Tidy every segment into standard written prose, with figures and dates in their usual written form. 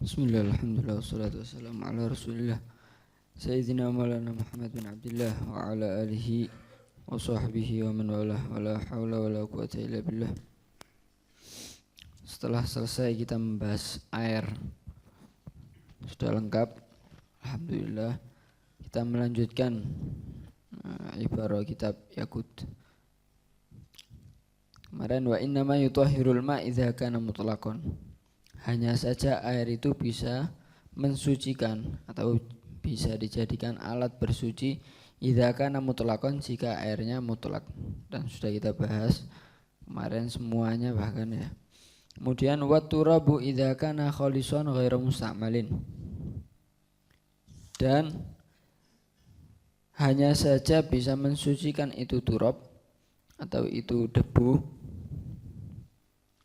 Bismillah, alhamdulillah, wassalatu wassalamu ala rasulillah Sayyidina maulana Muhammad bin Abdullah wa ala alihi wa sahbihi wa man walah wa la hawla wa la quwata illa billah. Setelah selesai kita membahas air sudah lengkap, alhamdulillah. Kita melanjutkan ibarah kitab Yaqut. Kemarin wa innama yutahhirul ma' idza kana mutlaqan. Hanya saja air itu bisa mensucikan atau bisa dijadikan alat bersuci idza kana mutlaqan jika airnya mutlak, dan sudah kita bahas kemarin semuanya bahkan ya. Kemudian wat turabu idza kana khalisan ghairu musta'malin, dan hanya saja bisa mensucikan itu turab atau itu debu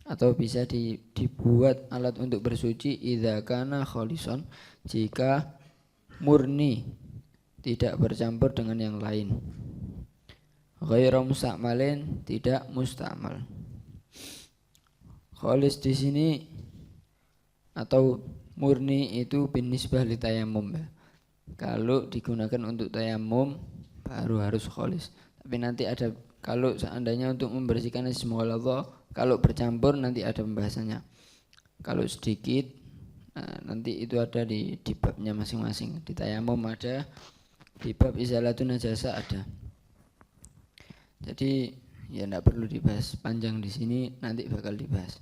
atau bisa dibuat alat untuk bersuci idza kana khalisan jika murni, tidak bercampur dengan yang lain. Ghairu musta'malin, tidak musta'mal. Khalis di sini atau murni itu binisbah li tayammum ya. Kalau digunakan untuk tayammum baru harus khalis. Tapi nanti ada, kalau seandainya untuk membersihkan ismu Allah, kalau bercampur nanti ada pembahasannya. Kalau sedikit, nanti itu ada di babnya masing-masing. Di tayamum ada, di bab izalatun najasa ada. Jadi ya tidak perlu dibahas panjang di sini, nanti bakal dibahas.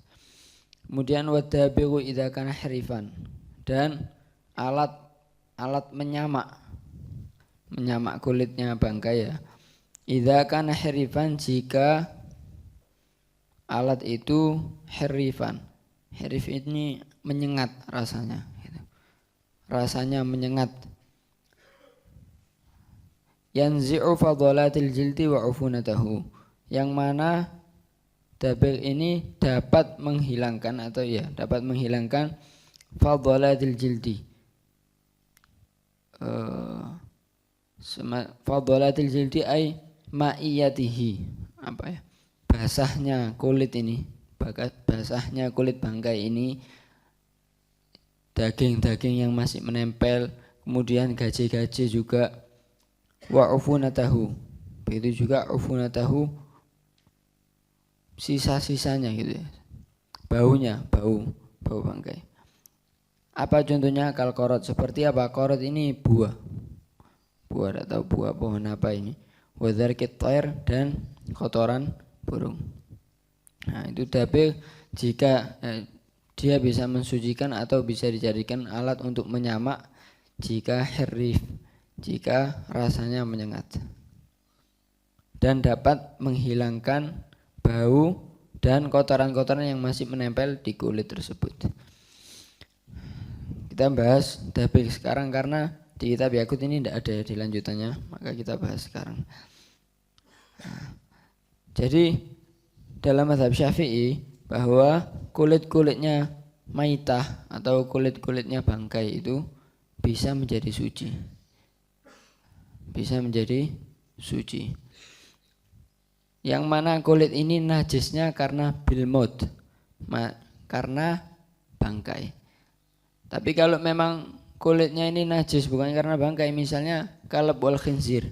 Kemudian wadabiru idza kana harifan, dan alat menyamak kulitnya bangkai ya. Idza kana harifan, jika alat itu harifan. Harif ini menyengat rasanya gitu. Rasanya menyengat. Yanzi'u fadalatil jildi wa ufunatahu, yang mana dabir ini dapat menghilangkan atau ya dapat menghilangkan fadalatil jildi. Fadalatil jildi ay ma'iyatihi, apa ya, basahnya kulit ini, basahnya kulit bangkai ini, daging-daging yang masih menempel, kemudian gaji-gaji juga, wa ufunatahu, begitu juga ufunatahu, sisa-sisanya gitu ya, bau bangkai. Apa contohnya? Kal korot, seperti apa? Korot ini buah atau buah pohon apa ini, wadharkit thair, dan kotoran burung. Nah itu dabir jika dia bisa mensucikan atau bisa dijadikan alat untuk menyamak jika harif, jika rasanya menyengat, dan dapat menghilangkan bau dan kotoran-kotoran yang masih menempel di kulit tersebut. Kita bahas dabir sekarang karena di kitab Yaqut ini tidak ada di lanjutannya, maka kita bahas sekarang. Jadi dalam mazhab Syafi'i bahwa kulit-kulitnya maitah atau kulit-kulitnya bangkai itu bisa menjadi suci. Bisa menjadi suci. Yang mana kulit ini najisnya karena bilmut, karena bangkai. Tapi kalau memang kulitnya ini najis bukan karena bangkai, misalnya kalb wal khinzir,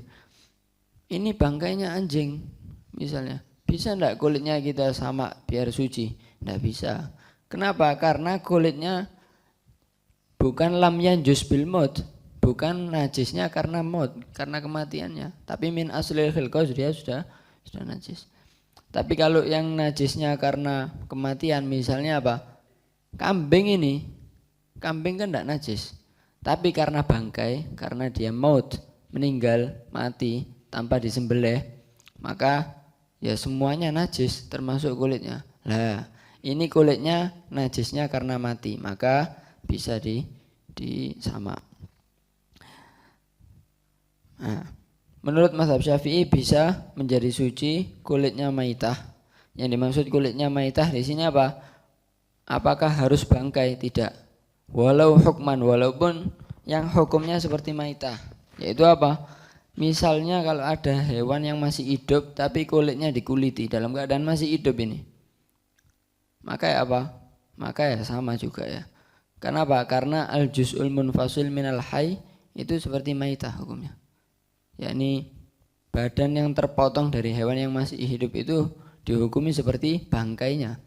ini bangkainya anjing misalnya, bisa enggak kulitnya kita sama biar suci? Enggak bisa. Kenapa? Karena kulitnya bukan lam yanjus bil maut, bukan najisnya karena maut, karena kematiannya, tapi min aslil khilqah dia sudah najis. Tapi kalau yang najisnya karena kematian, misalnya apa? Kambing ini, kambing kan enggak najis. Tapi karena bangkai, karena dia maut, meninggal, mati tanpa disembelih, maka ya semuanya najis termasuk kulitnya. Lah, ini kulitnya najisnya karena mati, maka bisa disamak. Nah, menurut mazhab Syafi'i bisa menjadi suci kulitnya maitah. Yang dimaksud kulitnya maitah di sini apa? Apakah harus bangkai? Tidak. Walau hukman, walaupun yang hukumnya seperti maitah, yaitu apa? Misalnya kalau ada hewan yang masih hidup tapi kulitnya dikuliti dalam keadaan masih hidup ini, maka ya apa? Maka ya sama juga ya. Kenapa? Karena al-juz'ul munfasil minal hayy itu seperti maitah hukumnya. Yakni badan yang terpotong dari hewan yang masih hidup itu dihukumi seperti bangkainya.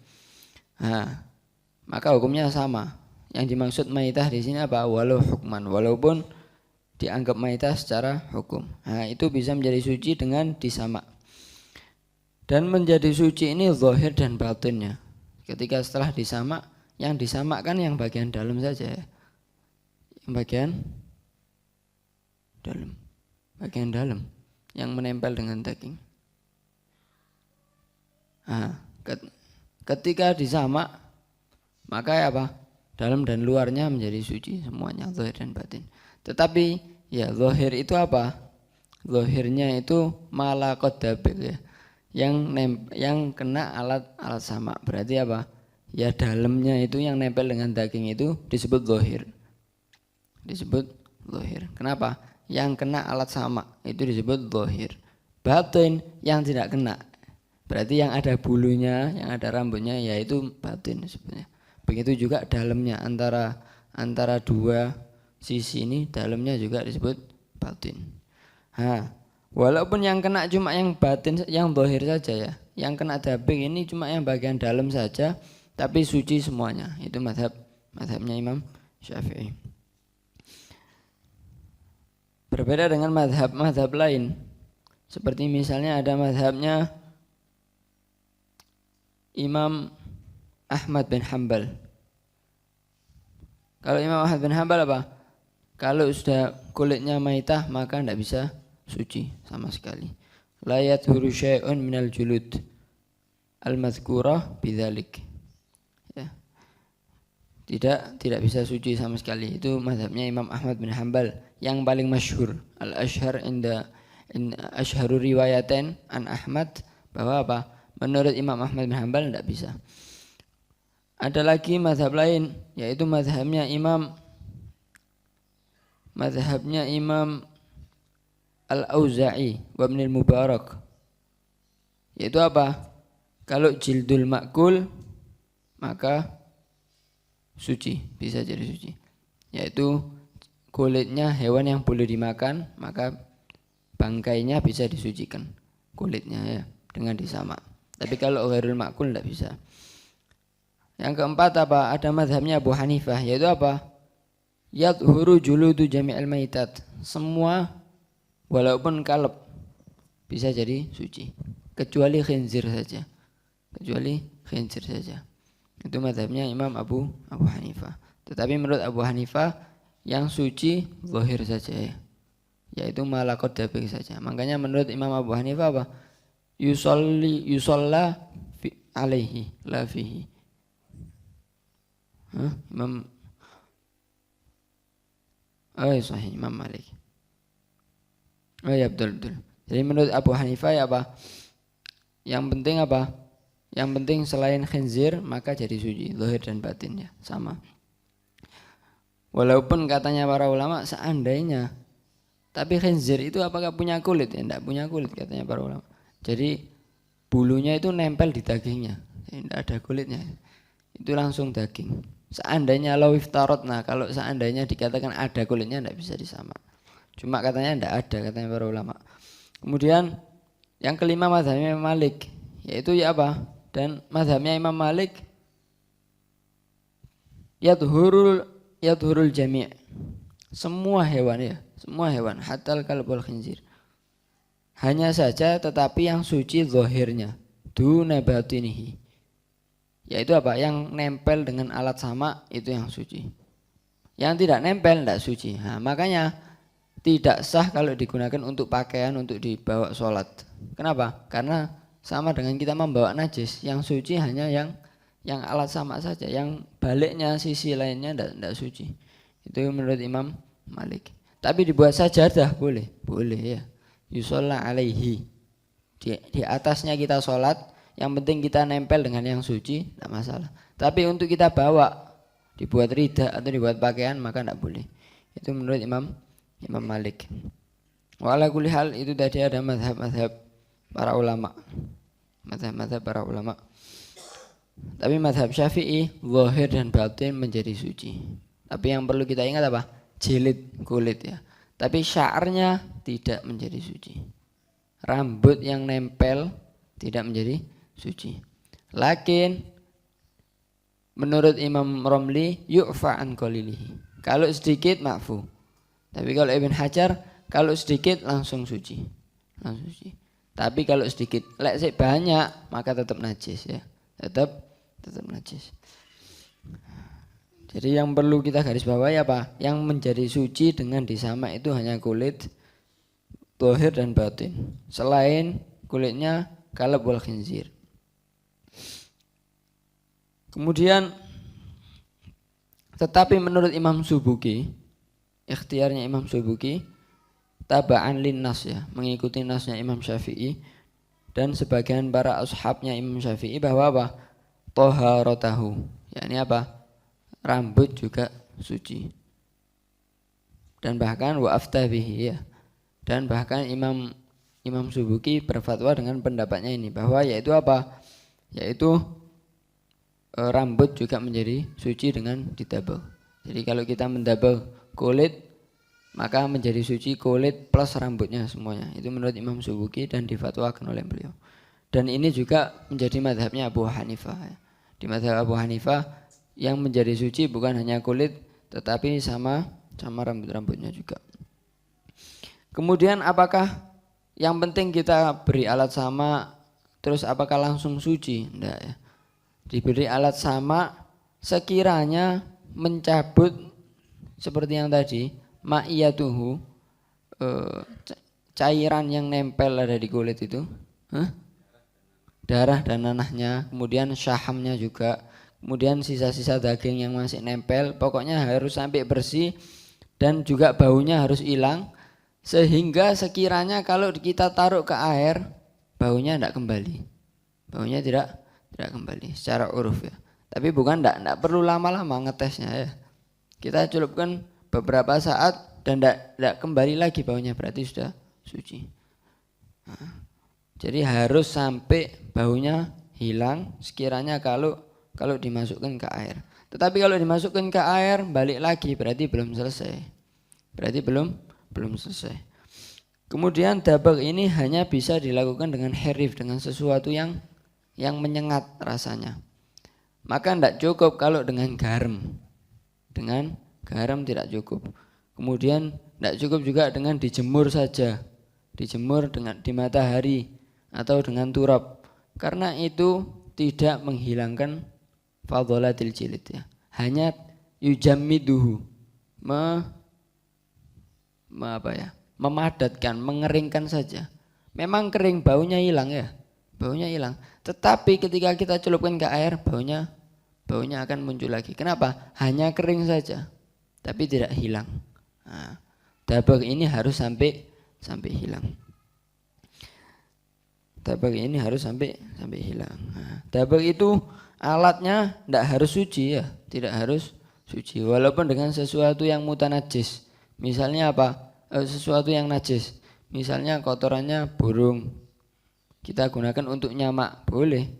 Nah, maka hukumnya sama. Yang dimaksud maitah di sini apa? Walau hukman, walaupun dianggap maitah secara hukum. Nah, itu bisa menjadi suci dengan disamak. Dan menjadi suci ini zahir dan batinnya. Ketika setelah disamak, yang disamak kan yang bagian dalam saja ya. Yang bagian dalam yang menempel dengan daging. Nah, ketika disamak, maka apa? Dalam dan luarnya menjadi suci semuanya, zahir dan batin. Tetapi ya zahir itu apa? Zahirnya itu malaqad dabik ya. Yang kena alat samak. Berarti apa? Ya dalamnya itu yang nempel dengan daging itu disebut zahir. Disebut zahir. Kenapa? Yang kena alat samak itu disebut zahir. Batin yang tidak kena. Berarti yang ada bulunya, yang ada rambutnya yaitu batin sebenarnya. Begitu juga dalamnya antara dua sisi ini dalamnya juga disebut batin. Walaupun yang kena cuma yang batin, yang zahir saja ya. Yang kena dabik ini cuma yang bagian dalam saja, tapi suci semuanya. Itu mazhabnya Imam Syafi'i. Berbeda dengan mazhab lain. Seperti misalnya ada mazhabnya Imam Ahmad bin Hanbal. Kalau Imam Ahmad bin Hanbal apa? Kalau sudah kulitnya maitah maka tidak bisa suci sama sekali. La yathuru syai'un minal julud al-madhkurah bidzalik. Ya. Tidak bisa suci sama sekali. Itu mazhabnya Imam Ahmad bin Hanbal yang paling masyhur. Al-ashhar ashharu riwayatain an Ahmad, bahwa apa? Menurut Imam Ahmad bin Hanbal tidak bisa. Ada lagi mazhab lain, yaitu mazhabnya Imam Al-Auza'i wa Ibnul Mubarak. Yaitu apa? Kalau jildul makul maka suci, bisa jadi suci. Yaitu kulitnya hewan yang boleh dimakan, maka bangkainya bisa disucikan kulitnya ya dengan disamak. Tapi kalau ghairul makul tidak bisa. Yang keempat apa? Ada mazhabnya Abu Hanifah, yaitu apa? Yadhuru juludu jami'al maitat. Semua walaupun kalb bisa jadi suci, kecuali khinzir saja. Itu mazhabnya Imam Abu Hanifah. Tetapi menurut Abu Hanifah yang suci zahir saja ya. Yaitu malaqad dabik saja. Makanya menurut Imam Abu Hanifah apa? Yusalla alaihi la fihi. Sahih Imam Malik. Ya betul. Jadi menurut Abu Hanifah ya apa? Yang penting apa? Yang penting selain khinzir maka jadi suci, zahir dan batin ya, sama. Walaupun katanya para ulama seandainya, tapi khinzir itu apakah punya kulit? Ya tidak punya kulit katanya para ulama. Jadi bulunya itu nempel di dagingnya, tidak ada kulitnya. Itu langsung daging. Seandainya lawiftarot, kalau seandainya dikatakan ada kulitnya tidak bisa disamak. Cuma katanya tidak ada, katanya para ulama. Kemudian yang kelima mazhabnya Imam Malik, yaitu ya apa? Dan mazhabnya Imam Malik yadhurul jami'. Semua hewan hatal kalb wal khinzir. Hanya saja tetapi yang suci zahirnya, duna batinihi. Yaitu apa? Yang nempel dengan alat samak itu yang suci. Yang tidak nempel tidak suci. Makanya tidak sah kalau digunakan untuk pakaian untuk dibawa sholat. Kenapa? Karena sama dengan kita membawa najis. Yang suci hanya yang alat samak saja. Yang baliknya sisi lainnya tidak suci. Itu menurut Imam Malik. Tapi dibuat sajadah boleh ya. Yusalla alaihi. Di atasnya kita sholat. Yang penting kita nempel dengan yang suci, tidak masalah. Tapi untuk kita bawa, dibuat rida atau dibuat pakaian, maka tidak boleh. Itu menurut Imam Malik. Wa ala kulli hal, itu tadi ada mazhab para ulama. Mazhab para ulama. Tapi mazhab Syafi'i, zahir dan batin menjadi suci. Tapi yang perlu kita ingat apa? Jilid, kulit ya. Tapi sya'arnya tidak menjadi suci. Rambut yang nempel tidak menjadi suci. Lakin menurut Imam Romli yu'fa an qalilihi. Kalau sedikit ma'fu. Tapi kalau Ibn Hajar kalau sedikit langsung suci. Langsung suci. Tapi kalau sedikit, lek banyak maka tetap najis ya. Tetap najis. Jadi yang perlu kita garis bawahi apa? Yang menjadi suci dengan disama itu hanya kulit, zahir dan batin. Selain kulitnya kalb wal khinzir. Kemudian tetapi menurut Imam Subuki, ikhtiarnya Imam Subuki, taba'an lin nas ya, mengikuti nasnya Imam Syafi'i dan sebagian para ashabnya Imam Syafi'i bahwa apa? Taharatahu, yakni apa? Rambut juga suci. Dan bahkan wa aftabihi ya. Dan bahkan Imam Subuki berfatwa dengan pendapatnya ini bahwa yaitu apa? Yaitu rambut juga menjadi suci dengan didabel. Jadi kalau kita mendabel kulit maka menjadi suci kulit plus rambutnya semuanya. Itu menurut Imam Subuki dan difatwakan oleh beliau. Dan ini juga menjadi madhabnya Abu Hanifah. Di madhab Abu Hanifah yang menjadi suci bukan hanya kulit tetapi sama rambut-rambutnya juga. Kemudian apakah yang penting kita beri alat sama terus apakah langsung suci? Enggak ya. Diberi alat sama sekiranya mencabut seperti yang tadi ma'iyatuhu, cairan yang nempel ada di kulit itu, darah dan nanahnya, kemudian syahamnya juga, kemudian sisa-sisa daging yang masih nempel, pokoknya harus sampai bersih dan juga baunya harus hilang sehingga sekiranya kalau kita taruh ke air baunya tidak kembali, baunya tidak kembali secara uruf ya. Tapi bukan tidak perlu lama-lama ngetesnya ya. Kita celupkan beberapa saat dan tidak kembali lagi baunya berarti sudah suci. Jadi harus sampai baunya hilang sekiranya kalau dimasukkan ke air. Tetapi kalau dimasukkan ke air balik lagi berarti belum selesai. Berarti belum selesai. Kemudian dabag ini hanya bisa dilakukan dengan herif, dengan sesuatu yang menyengat rasanya. Maka tidak cukup kalau dengan garam. Dengan garam tidak cukup. Kemudian tidak cukup juga dengan dijemur saja. Dijemur di matahari atau dengan turab. Karena itu tidak menghilangkan fadholatil jilid ya. Hanya yujammiduhu, memadatkan, mengeringkan saja. Memang kering, baunya hilang ya. Baunya hilang. Tetapi ketika kita celupkan ke air, baunya akan muncul lagi. Kenapa? Hanya kering saja, tapi tidak hilang. Nah, dabag ini harus sampai hilang. Dabag ini harus sampai hilang. Nah, dabag itu alatnya tidak harus suci ya, tidak harus suci. Walaupun dengan sesuatu yang mutanajis. Misalnya apa? Sesuatu yang najis. Misalnya kotorannya burung. Kita gunakan untuk nyamak, boleh.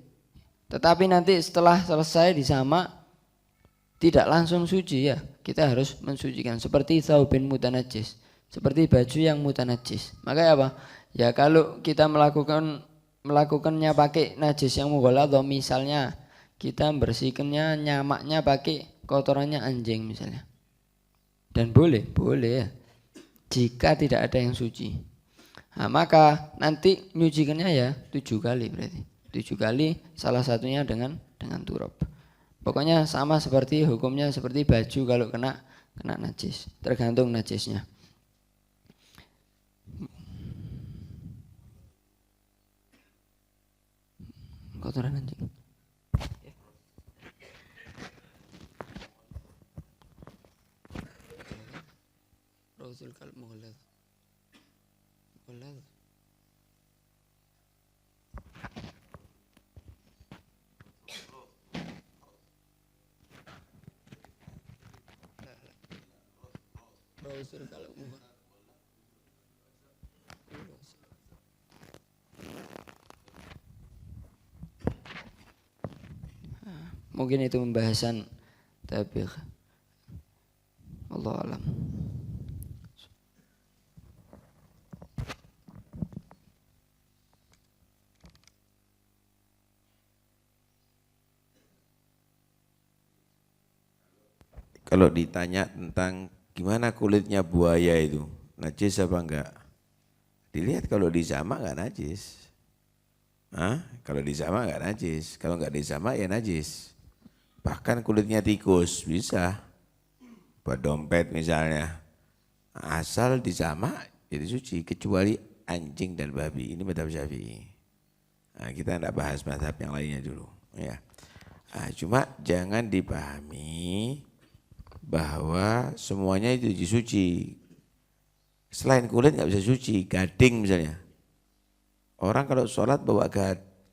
Tetapi nanti setelah selesai disamak tidak langsung suci ya. Kita harus mensucikan seperti thawbin mutanajis, seperti baju yang mutanajis. Makanya apa? Ya kalau kita melakukannya pakai najis yang mughalladhah, misalnya kita membersihkannya nyamaknya pakai kotorannya anjing misalnya. Dan boleh ya. Jika tidak ada yang suci. Nah, maka nanti nyucikannya ya 7 kali berarti. 7 kali salah satunya dengan turab. Pokoknya sama seperti hukumnya seperti baju kalau kena najis, tergantung najisnya. Kotoran anjing. Rasul kalb mughalladh. Rasul kalb mughalladh. Mungkin itu pembahasan tabigh. Wallahu alam. Kalau ditanya tentang gimana kulitnya buaya itu, najis apa enggak? Dilihat kalau dijama enggak najis. Hah? Kalau dijama enggak najis, kalau enggak dijama ya najis. Bahkan kulitnya tikus bisa, buat dompet misalnya. Asal dijama jadi suci, kecuali anjing dan babi. Ini mazhab Syafi'i. Nah, kita enggak bahas mazhab yang lainnya dulu. Ya. Nah, cuma jangan dipahami bahwa semuanya itu suci. Selain kulit nggak bisa suci, gading misalnya. Orang kalau sholat bawa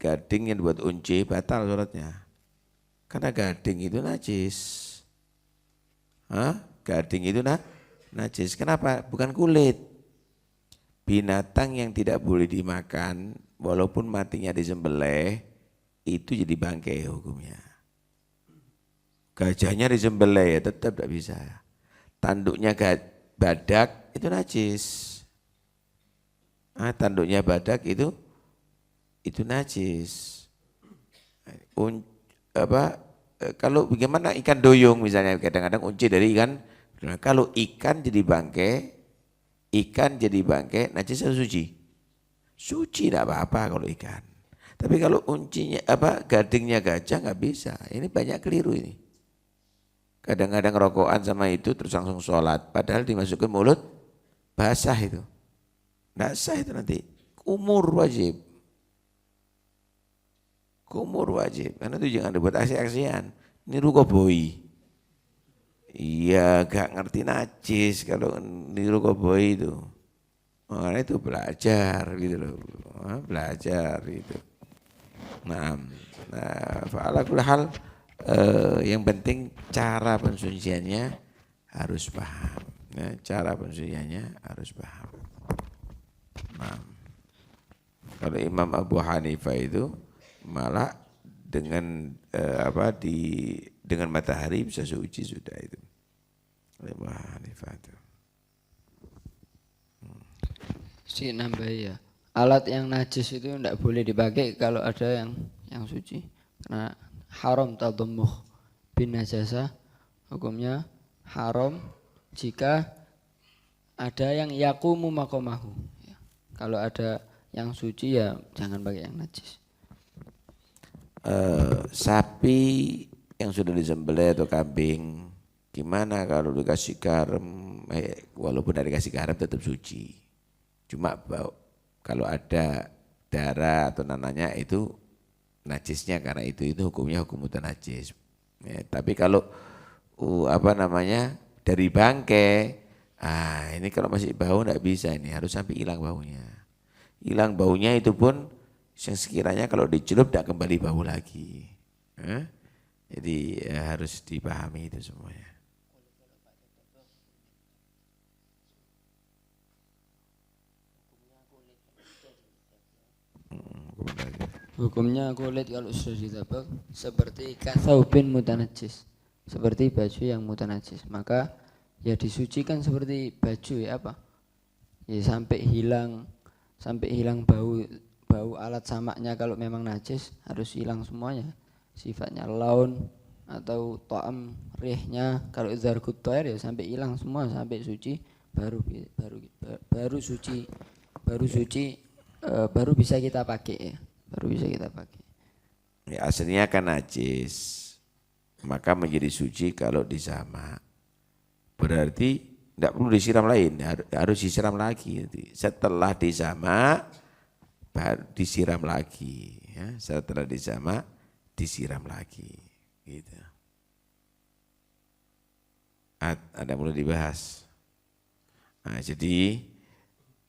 gading yang buat unci, batal sholatnya. Karena gading itu najis. Hah? Gading itu najis. Kenapa? Bukan kulit. Binatang yang tidak boleh dimakan, walaupun matinya disembelih, itu jadi bangkai hukumnya. Gajahnya disembelih ya tetap tidak bisa. Tanduknya badak itu najis. Tanduknya badak itu najis. Kalau bagaimana ikan doyong misalnya, kadang-kadang unci dari ikan. Kalau ikan jadi bangkai najis atau suci? Suci tidak apa-apa kalau ikan. Tapi kalau gadingnya gajah nggak bisa. Ini banyak keliru ini. Kadang-kadang rokokan sama itu terus langsung sholat. Padahal dimasukkan mulut basah itu. Nggak sah itu nanti. Kumur wajib. Karena itu jangan dibuat aksi-aksian. Niru koboi. Iya gak ngerti najis kalau niru koboi itu. Makanya itu belajar gitu loh. Belajar gitu. Nah fa'ala kulli hal. Yang penting cara pensuciannya harus paham. Ya, cara pensuciannya harus paham. Nah, kalau Imam Abu Hanifah itu malah dengan dengan matahari bisa suci sudah itu. Abu Hanifah itu. Si nambah ya. Alat yang najis itu tidak boleh dipakai kalau ada yang suci. Karena haram tadammuh bin najasa, hukumnya haram jika ada yang yaqumu maqamahu. Ya. Kalau ada yang suci ya jangan pakai yang najis. Sapi yang sudah disembelih atau kambing, gimana kalau dikasih garam? Walaupun dari dikasih garam tetap suci. Cuma kalau ada darah atau nananya itu najisnya, karena itu hukumnya hukum mutanajis. Ya, tapi kalau dari bangkai, ini kalau masih bau enggak bisa, ini harus sampai hilang baunya. Hilang baunya itu pun yang sekiranya kalau dicelup tidak kembali bau lagi. Jadi harus dipahami itu semuanya. Hukumnya kulit kalau sudah ditabak seperti katsaubin mutanajis, seperti baju yang mutanajis, maka ya disucikan seperti baju ya apa? Ya sampai hilang bau alat samaknya. Kalau memang najis harus hilang semuanya, sifatnya laun atau ta'am rihnya. Kalau zargut toer ya sampai hilang semua, sampai suci baru suci baru bisa kita pakai ya. Ya, aslinya kan najis, maka menjadi suci kalau disamak. Berarti tidak perlu disiram lain, harus disiram lagi. Setelah disamak baru disiram lagi. Ya, setelah disamak disiram lagi. Gitu. Ada perlu dibahas. Nah, jadi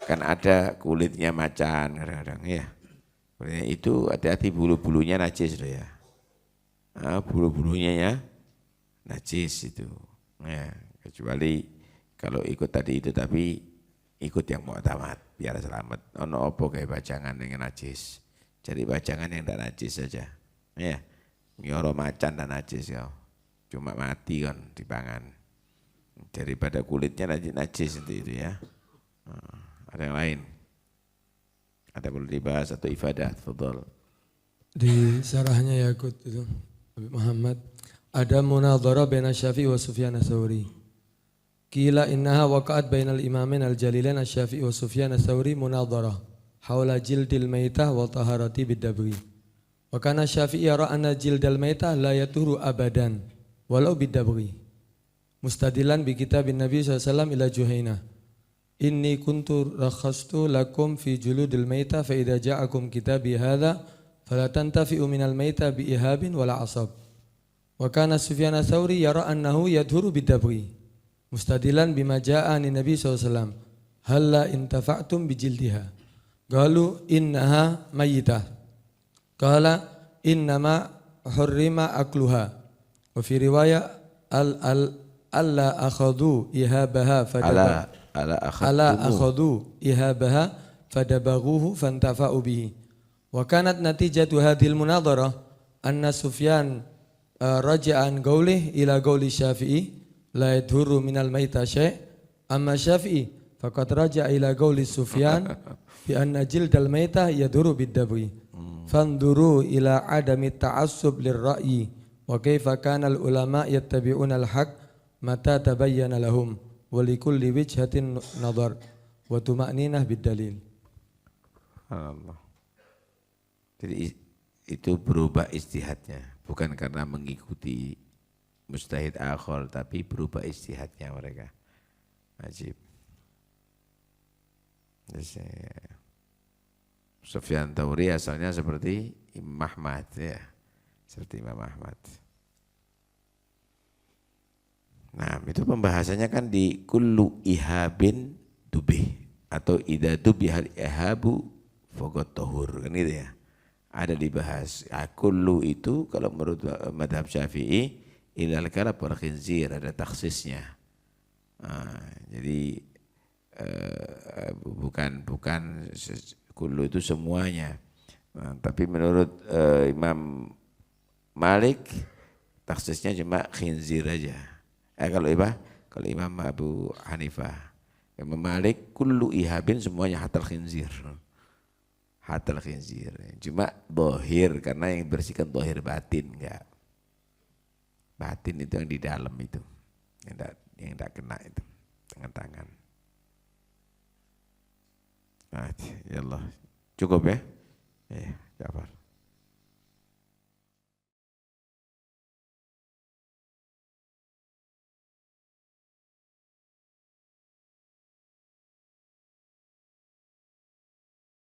kan ada kulitnya macan kadang-kadang ya. Itu hati-hati, bulu-bulunya najis loh ya. Bulu-bulunya ya najis itu. Ya, kecuali kalau ikut tadi itu, tapi ikut yang mu'tamad biar selamat. Ono opo kayak bajangan dengan najis. Jadi bajangan yang tidak najis saja. Ya, nyoro macan dan najis ya. Cuma mati kan dipangan. Daripada kulitnya najis itu ya. Ada yang lain? Ada perlu dibahas atau ifadah? Fadhal. Di sarahnya Yakut itu Habib Muhammad ada munadharah baina Syafi'i wa Sufyan ats-Tsauri. Qila innaha waqa'at bainal imamain al-jalilain Asy-Syafi'i wa Sufyan ats-Tsauri munadharah haula jildil maitah wa taharati bid-dabri. Wa kana Syafi'i yara anna jildal maitah la yaturu abadan walau bid-dabri. Mustadilan bi kitabin Nabi sallallahu alaihi wasallam ila Juhainah. Inni kuntu rakhastu lakum fi juludil maitah fa idza ja'akum kitabi hadza fala tantafi'u minal maitah bi ihabin wala asab. Wa kana Sufyan ats-Tsauri yara annahu yadhuru bid-dabri. Mustadilan bima ja'a an Nabi sallallahu alaihi wasallam. Halla intafa'tum bi jildiha. Qalu innaha mayyitah. Qala innama hurrima akluha. Wa fi riwayah alla akhadhu ihabaha fadaba ala akhadhu ihabaha fadabaghuhu fantafa'u bihi. Wa kanat natijatu hadhil munadharah anna Sufyan raja'an qawlihi ila qawli Syafi'i la yadhuru minal maita syai' amma Syafi'i faqad raja'a ila qawli Sufyan bi anna jildal maita yadhuru bid-dabri. Fanduru ila adami ta'assub lirra'yi wa kaifa kana al-ulama yattabi'una al-haq mata tabayyana lahum wa likulli wijhatin nadhar wa tuma'ninah bid-dalil. Allah. Jadi itu berubah ijtihadnya, bukan karena mengikuti mujtahid akhar, tapi berubah ijtihadnya mereka. Ajib. Sufyan Tsauri asalnya seperti Imam Ahmad ya. Seperti Imam Ahmad. Nah, itu pembahasannya kan di kullu ihabin dubih atau idza dubihal ihabu faqad tahur kan gitu ya. Ada dibahas. Kullu itu kalau menurut madhab Syafi'i ilal kalab wal khinzir, ada taksisnya. Jadi bukan kullu itu semuanya. Tapi menurut Imam Malik taksisnya cuma khinzir aja. Kalau Imam Abu Hanifah, Imam Malik kullu ihabin semuanya hatal khinzir. Hatal khinzir. Cuma dohir karena yang bersihkan dohir batin enggak. Batin itu yang di dalam itu. Yang enggak kena itu dengan tangan. Nah, ya Allah. Cukup ya? Ya, Ja'far.